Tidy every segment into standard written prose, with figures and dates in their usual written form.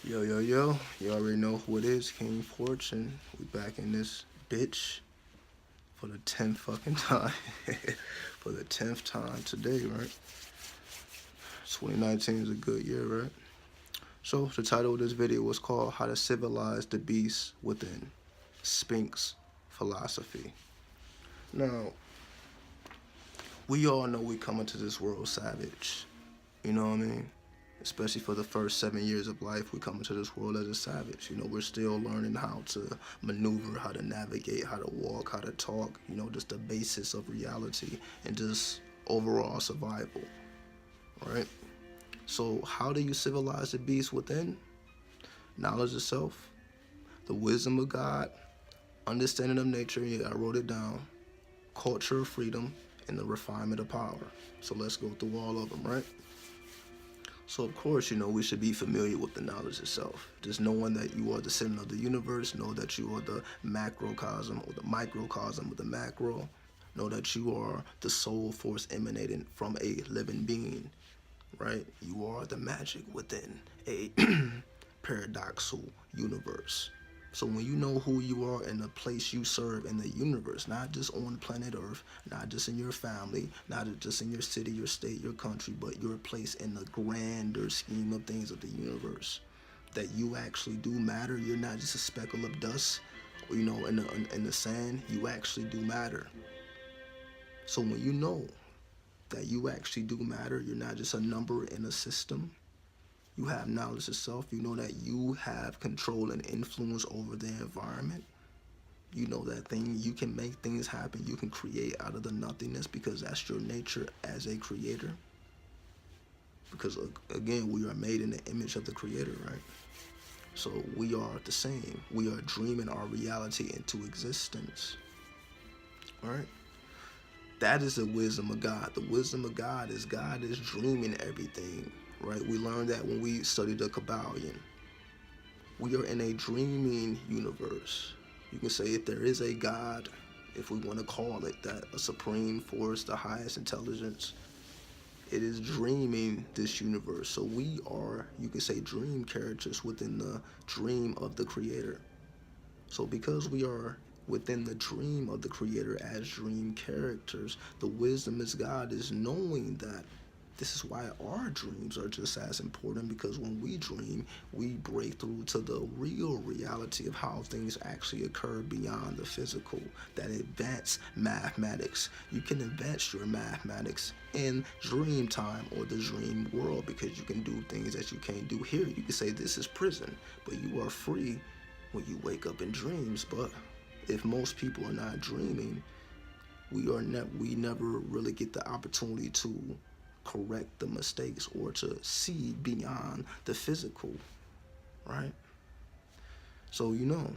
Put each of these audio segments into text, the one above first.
Yo, yo, yo. You already know who it is, King Fortune. We back in this bitch for the 10th fucking time. For the 10th time today, right? 2019 is a good year, right? So, the title of this video was called How to Civilize the Beast Within. Sphinx Philosophy. Now, we all know we come into this world savage. You know what I mean? Especially for the first 7 years of life, we come into this world as a savage. You know, we're still learning how to maneuver, how to navigate, how to walk, how to talk, you know, just the basis of reality and just overall survival, right? So how do you civilize the beast within? Knowledge of self, the wisdom of God, understanding of nature, yeah, I wrote it down, culture of freedom, and the refinement of power. So let's go through all of them, right? So of course, you know, we should be familiar with the knowledge itself. Just knowing that you are the center of the universe, know that you are the macrocosm or the microcosm of the macro. Know that you are the soul force emanating from a living being, right? You are the magic within a paradoxal universe. So when you know who you are and the place you serve in the universe, not just on planet Earth, not just in your family, not just in your city, your state, your country, but your place in the grander scheme of things of the universe, that you actually do matter. You're not just a speckle of dust, you know, in the sand. You actually do matter. So when you know that you actually do matter, you're not just a number in a system. You have knowledge of self. You know that you have control and influence over the environment. You know that thing, you can make things happen. You can create out of the nothingness because that's your nature as a creator. Because again, we are made in the image of the creator, right? So we are the same. We are dreaming our reality into existence, right? That is the wisdom of God. The wisdom of God is dreaming everything, right? We learned that when we studied the Kabbalion. We are in a dreaming universe. You can say if there is a God, if we want to call it that, a supreme force, the highest intelligence, it is dreaming this universe. So we are, you can say, dream characters within the dream of the creator. So because we are within the dream of the creator as dream characters, the wisdom is God is knowing that this is why our dreams are just as important, because when we dream, we break through to the real reality of how things actually occur beyond the physical, that advanced mathematics. You can advance your mathematics in dream time or the dream world because you can do things that you can't do here. You can say this is prison, but you are free when you wake up in dreams. But if most people are not dreaming, we never really get the opportunity to correct the mistakes or to see beyond the physical, right? So you know,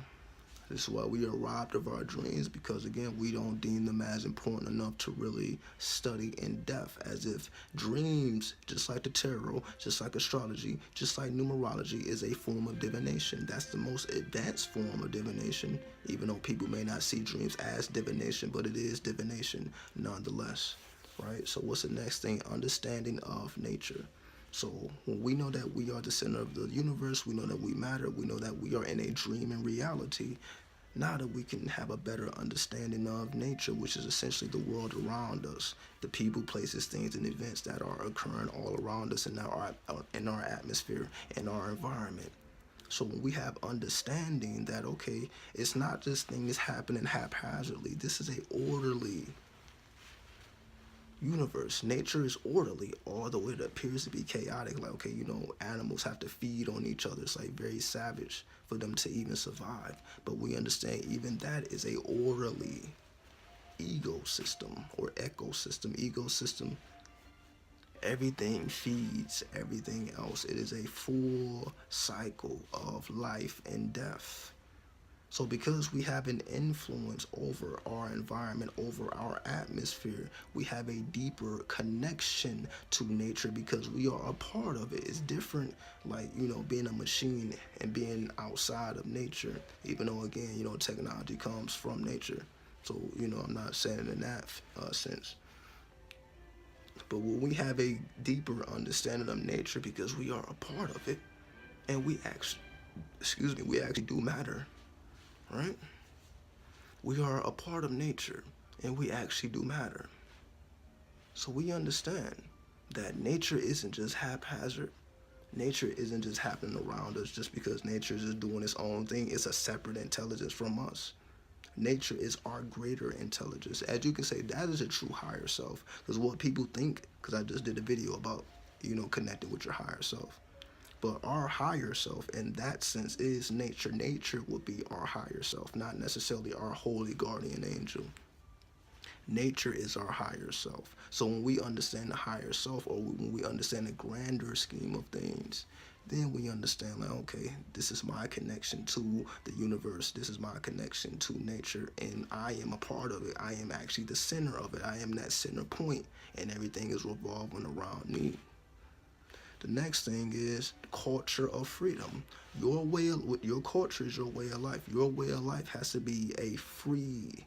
this is why we are robbed of our dreams, because again, we don't deem them as important enough to really study in depth, as if dreams, just like the tarot, just like astrology, just like numerology, is a form of divination. That's the most advanced form of divination, even though people may not see dreams as divination, but it is divination nonetheless, right? So what's the next thing? Understanding of nature. So when we know that we are the center of the universe, we know that we matter, we know that we are in a dream and reality, now that we can have a better understanding of nature, which is essentially the world around us, the people, places, things, and events that are occurring all around us in our atmosphere, in our environment. So when we have understanding that, okay, it's not just things happening haphazardly, this is a orderly universe. Nature is orderly, although it appears to be chaotic. Like, okay, you know, animals have to feed on each other. It's like very savage for them to even survive. But we understand even that is a orderly ecosystem or ecosystem. Ecosystem, everything feeds everything else. It is a full cycle of life and death. So because we have an influence over our environment, over our atmosphere, we have a deeper connection to nature because we are a part of it. It's different, like, you know, being a machine and being outside of nature, even though, again, you know, technology comes from nature. So, you know, I'm not saying it in that sense. But when we have a deeper understanding of nature because we are a part of it, And we actually, we actually do matter, right? We are a part of nature, and we actually do matter. So we understand that nature isn't just haphazard. Nature isn't just happening around us just because nature is just doing its own thing. It's a separate intelligence from us. Nature is our greater intelligence. As you can say, that is a true higher self. Because what people think, because I just did a video about, connecting with your higher self. But our higher self, in that sense, is nature. Nature would be our higher self, not necessarily our holy guardian angel. Nature is our higher self. So when we understand the higher self, or when we understand the grander scheme of things, then we understand, like, okay, this is my connection to the universe. This is my connection to nature, and I am a part of it. I am actually the center of it. I am that center point, and everything is revolving around me. The next thing is culture of freedom. Your culture is your way of life. Your way of life has to be a free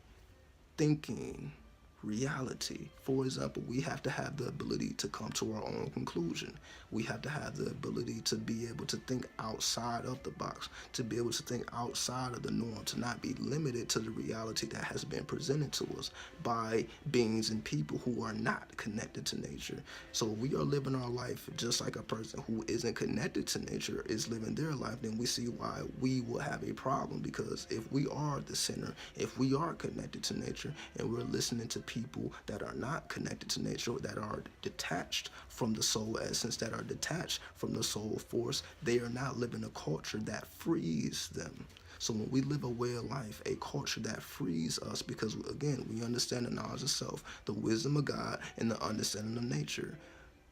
thinking reality. For example, we have to have the ability to come to our own conclusion. We have to have the ability to be able to think outside of the box, to be able to think outside of the norm, to not be limited to the reality that has been presented to us by beings and people who are not connected to nature. So we are living our life just like a person who isn't connected to nature is living their life. Then we see why we will have a problem, because if we are the center, if we are connected to nature, and we're listening to people that are not connected to nature, that are detached from the soul essence, that are detached from the soul force, they are not living a culture that frees them. So when we live a way of life, a culture that frees us, because again, we understand the knowledge of self, the wisdom of God, and the understanding of nature.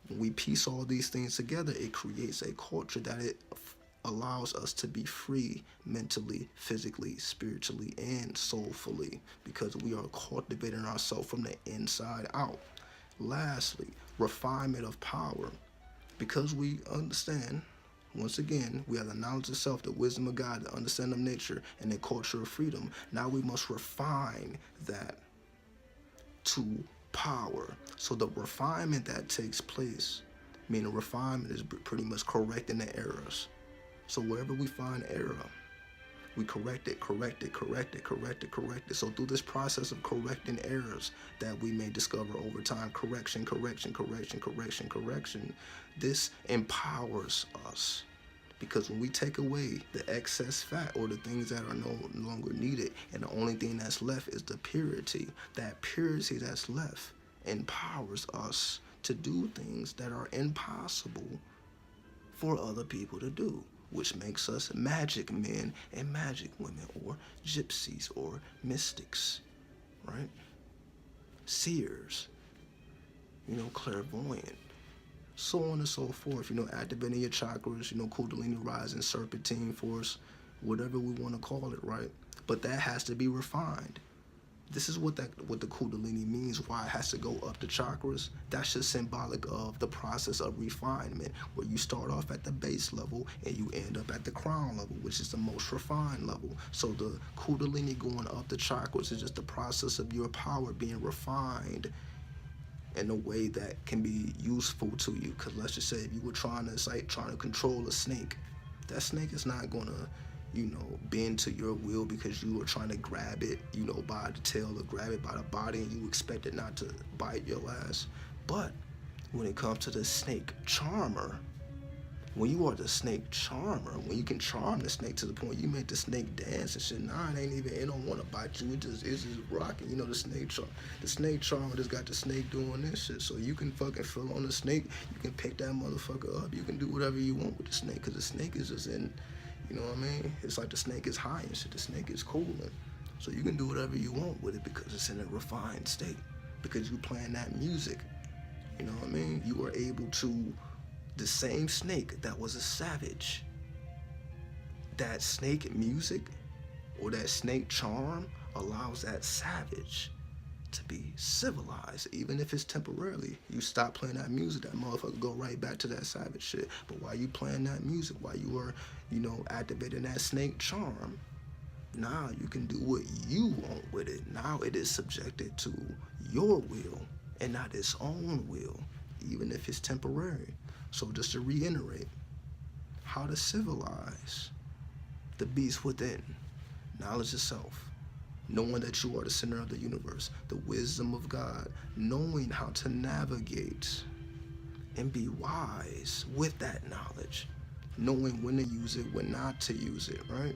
When we piece all these things together, it creates a culture that it allows us to be free mentally, physically, spiritually, and soulfully, because we are cultivating ourselves from the inside out. Lastly, refinement of power. Because we understand, once again, we have the knowledge of self, the wisdom of God, the understanding of nature, and the culture of freedom. Now we must refine that to power. So the refinement that takes place, meaning refinement is pretty much correcting the errors. So wherever we find error, we correct it. So through this process of correcting errors that we may discover over time, correction, this empowers us. Because when we take away the excess fat or the things that are no longer needed, and the only thing that's left is the purity, that purity that's left empowers us to do things that are impossible for other people to do, which makes us magic men and magic women, or gypsies, or mystics, right? Seers, clairvoyant, so on and so forth, activating your chakras, Kundalini rising, serpentine force, whatever we want to call it, right? But that has to be refined. This is what the Kundalini means, why it has to go up the chakras. That's just symbolic of the process of refinement, where you start off at the base level and you end up at the crown level, which is the most refined level. So the Kundalini going up the chakras is just the process of your power being refined in a way that can be useful to you. Because let's just say if you were trying to control a snake, that snake is not going to bend to your will because you are trying to grab it, by the tail, or grab it by the body, and you expect it not to bite your ass. But when it comes to the snake charmer, when you are the snake charmer, when you can charm the snake to the point you make the snake dance and shit, it don't want to bite you, it's just rocking. The snake charmer just got the snake doing this shit. So you can fucking feel on the snake, you can pick that motherfucker up, you can do whatever you want with the snake, because the snake is just in, it's like the snake is high and shit, the snake is cooling. So you can do whatever you want with it because it's in a refined state, because you playing that music, you are able to, the same snake that was a savage, that snake music or that snake charm allows that savage to be civilized, even if it's temporarily. You stop playing that music, that motherfucker go right back to that savage shit. But while you playing that music, while you are, activating that snake charm, now you can do what you want with it. Now it is subjected to your will and not its own will, even if it's temporary. So just to reiterate, how to civilize the beast within. Knowledge of self. Knowing that you are the center of the universe. The wisdom of God. Knowing how to navigate and be wise with that knowledge. Knowing when to use it, when not to use it, right?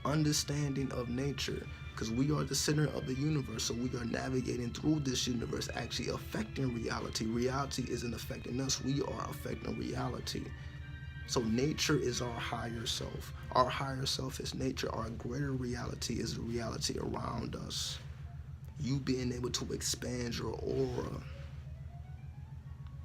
Understanding of nature, because we are the center of the universe, so we are navigating through this universe, actually affecting reality. Reality isn't affecting us, we are affecting reality. So nature is our higher self. Our higher self is nature. Our greater reality is the reality around us. You being able to expand your aura.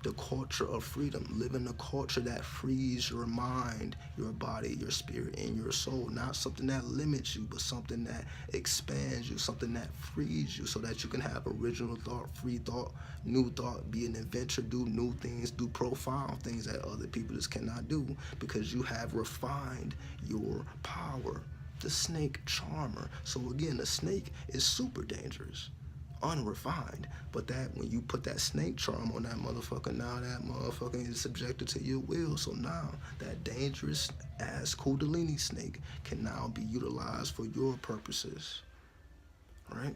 The culture of freedom, living a culture that frees your mind, your body, your spirit, and your soul. Not something that limits you, but something that expands you, something that frees you so that you can have original thought, free thought, new thought, be an inventor, do new things, do profound things that other people just cannot do because you have refined your power. The snake charmer. So again, the snake is super dangerous. Unrefined, but that when you put that snake charm on that motherfucker, now that motherfucker is subjected to your will. So now that dangerous ass Kundalini snake can now be utilized for your purposes, right?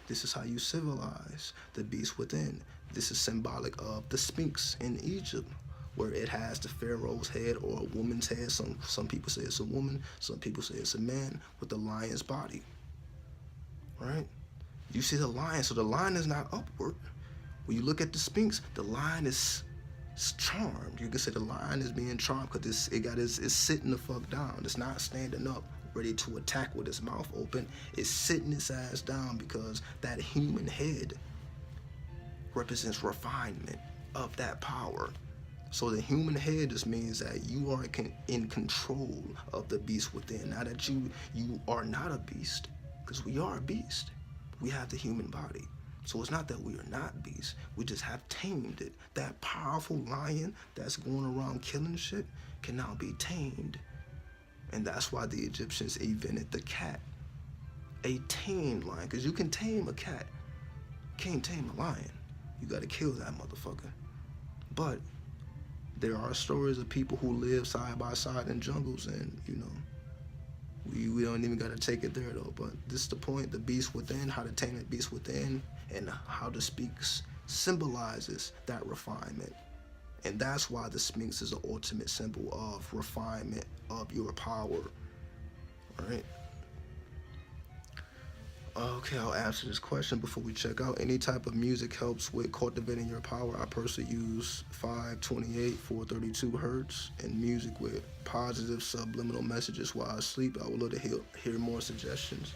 This is how you civilize the beast within. This is symbolic of the Sphinx in Egypt, where it has the pharaoh's head or a woman's head. Some people say it's a woman, some people say it's a man with the lion's body, right? You see the lion, so the lion is not upward. When you look at the Sphinx, the lion is charmed. You can say the lion is being charmed because it's sitting the fuck down. It's not standing up, ready to attack with its mouth open. It's sitting its ass down because that human head represents refinement of that power. So the human head just means that you are in control of the beast within. Now that you are not a beast, because we are a beast. We have the human body. So it's not that we are not beasts. We just have tamed it. That powerful lion that's going around killing shit can now be tamed. And that's why the Egyptians invented the cat. A tamed lion. Because you can tame a cat. You can't tame a lion. You got to kill that motherfucker. But there are stories of people who live side by side in jungles and, you know, we don't even got to take it there, though. But this is the point, the beast within, how to tame the beast within, and how the Sphinx symbolizes that refinement. And that's why the Sphinx is the ultimate symbol of refinement of your power, right? Okay, I'll answer this question before we check out. Any type of music helps with cultivating your power. I personally use 528, 432 hertz and music with positive subliminal messages while I sleep. I would love to hear more suggestions.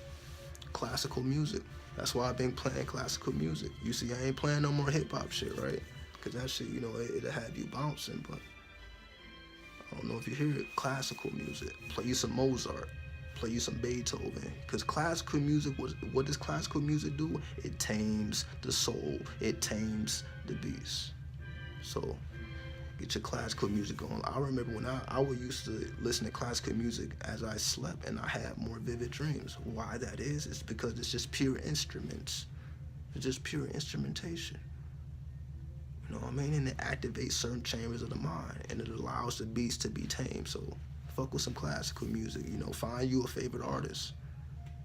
Classical music. That's why I've been playing classical music. You see, I ain't playing no more hip-hop shit, right? Because that shit, you know, it'll have you bouncing, but I don't know if you hear it. Classical music. Play you some Mozart. Play you some Beethoven, because classical music, what does classical music do? It tames the soul, it tames the beast. So get your classical music on. I remember when I would used to listen to classical music as I slept, and I had more vivid dreams. Why that is because it's just pure instruments. It's just pure instrumentation. You know what I mean? And it activates certain chambers of the mind, and it allows the beast to be tamed. So fuck with some classical music, you know, find you a favorite artist.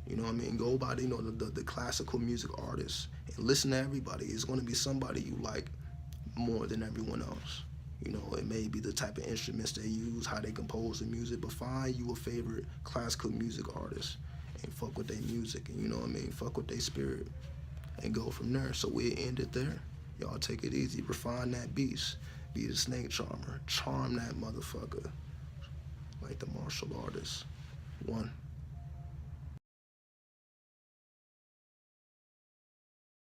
You know what I mean? Go by, you know, the classical music artists and listen to everybody. It's going to be somebody you like more than everyone else. You know, it may be the type of instruments they use, how they compose the music, but find you a favorite classical music artist and fuck with their music, and you know what I mean? Fuck with their spirit and go from there. So we end it there. Y'all take it easy. Refine that beast. Be the snake charmer. Charm that motherfucker. Like the martial artist. 1.